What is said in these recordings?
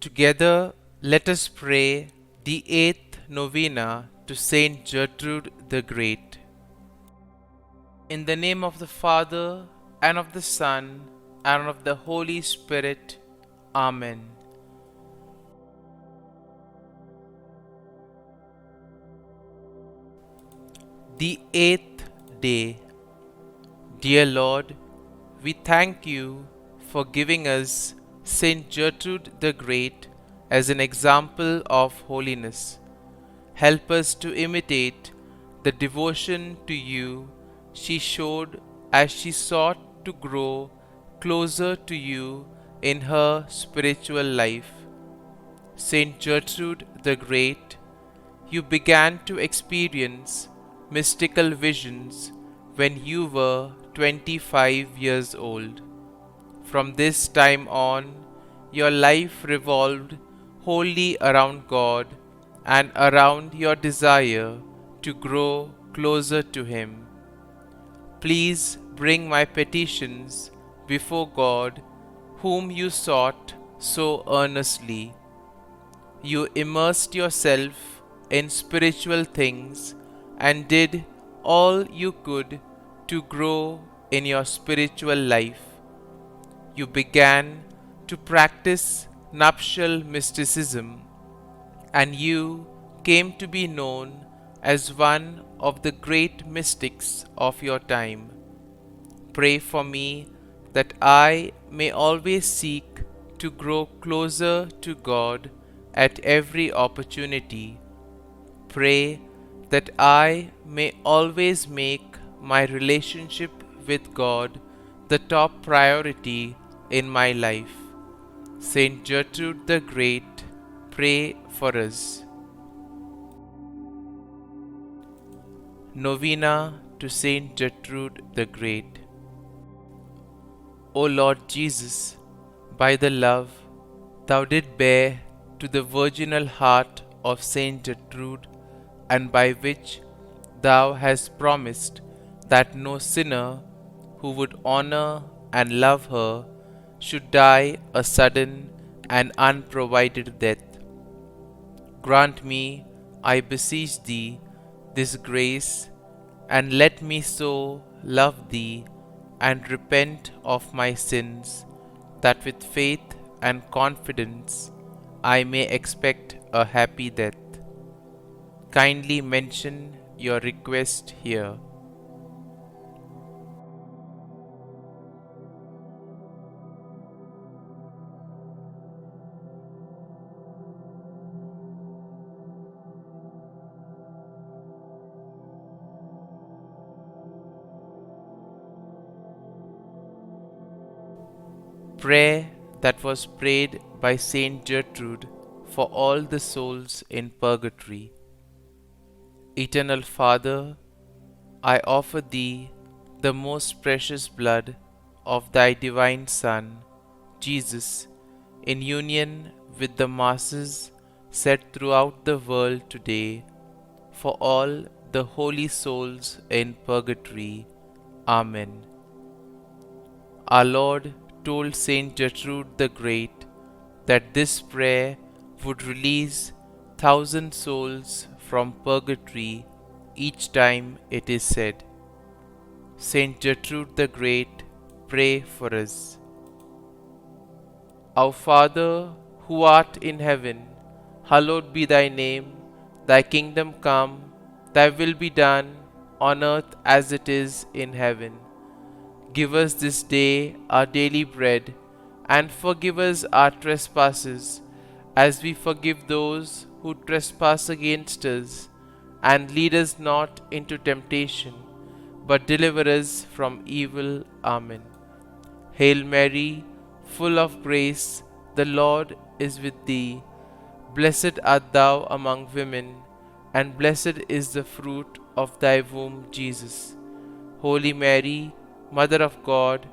Together, let us pray the eighth novena to St Gertrude the Great. In the name of the Father, and of the Son, and of the Holy Spirit. Amen. The eighth day. Dear Lord, we thank you for giving us St Gertrude the Great as an example of holiness. Help us to imitate the devotion to you she showed as she sought to grow closer to you in her spiritual life. St Gertrude the Great, you began to experience mystical visions when you were 25 years old. From this time on, your life revolved wholly around God and around your desire to grow closer to Him. Please bring my petitions before God, whom you sought so earnestly. You immersed yourself in spiritual things and did all you could to grow in your spiritual life. You began to practice nuptial mysticism, and you came to be known as one of the great mystics of your time. Pray for me that I may always seek to grow closer to God at every opportunity. Pray that I may always make my relationship with God the top priority in my life. St. Gertrude the Great, pray for us. Novena to St. Gertrude the Great. O Lord Jesus, by the love Thou did bear to the virginal heart of St. Gertrude, and by which Thou hast promised that no sinner who would honor and love her should die a sudden and unprovided death. Grant me, I beseech Thee, this grace, and let me so love Thee and repent of my sins, that with faith and confidence I may expect a happy death. Kindly mention your request here. Prayer that was prayed by St Gertrude for all the souls in Purgatory. Eternal Father, I offer Thee the most precious blood of Thy divine Son, Jesus, in union with the masses said throughout the world today, for all the holy souls in Purgatory. Amen. Our Lord told St. Gertrude the Great that this prayer would release 1,000 souls from purgatory each time it is said. St. Gertrude the Great, pray for us. Our Father, who art in heaven, hallowed be Thy name. Thy kingdom come, Thy will be done, on earth as it is in heaven. Give us this day our daily bread, and forgive us our trespasses, as we forgive those who trespass against us. And lead us not into temptation, but deliver us from evil. Amen. Hail Mary, full of grace, the Lord is with thee. Blessed art thou among women, and blessed is the fruit of thy womb, Jesus. Holy Mary, Mother of God,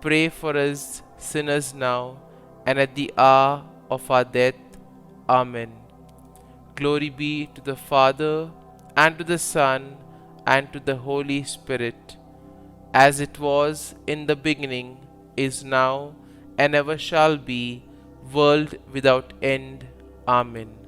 pray for us sinners now and at the hour of our death. Amen. Glory be to the Father, and to the Son, and to the Holy Spirit, as it was in the beginning, is now, and ever shall be, world without end. Amen.